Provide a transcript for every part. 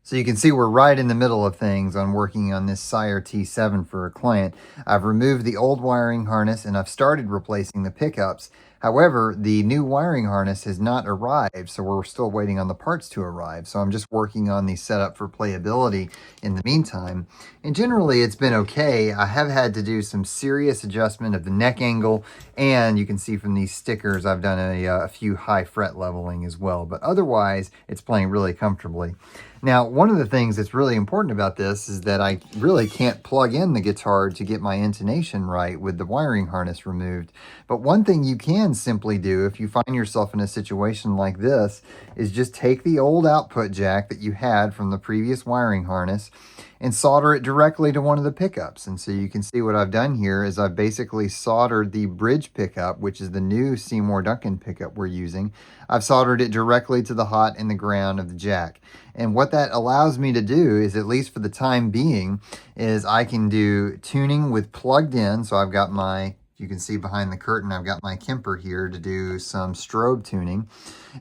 So you can see we're right in the middle of things on working on this Sire T7 for a client. I've removed the old wiring harness and I've started replacing the pickups. However, the new wiring harness has not arrived, so we're still waiting on the parts to arrive. So I'm just working on the setup for playability in the meantime. And generally it's been okay. I have had to do some serious adjustment of the neck angle, and you can see from these stickers I've done a few high fret leveling as well. But otherwise, it's playing really comfortably. Now, one of the things that's really important about this is that I really can't plug in the guitar to get my intonation right with the wiring harness removed. But one thing you can simply do if you find yourself in a situation like this is just take the old output jack that you had from the previous wiring harness and solder it directly to one of the pickups. And so you can see what I've done here is I've basically soldered the bridge pickup, which is the new Seymour Duncan pickup we're using. I've soldered it directly to the hot and the ground of the jack. And what that allows me to do is, at least for the time being, is I can do tuning with plugged in. So I've got my, you can see behind the curtain, I've got my Kemper here to do some strobe tuning.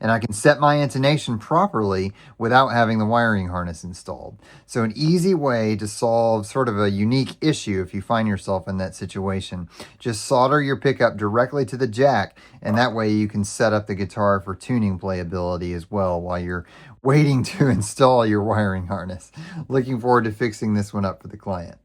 And I can set my intonation properly without having the wiring harness installed. So an easy way to solve sort of a unique issue if you find yourself in that situation, just solder your pickup directly to the jack, and that way you can set up the guitar for tuning playability as well while you're waiting to install your wiring harness. Looking forward to fixing this one up for the client.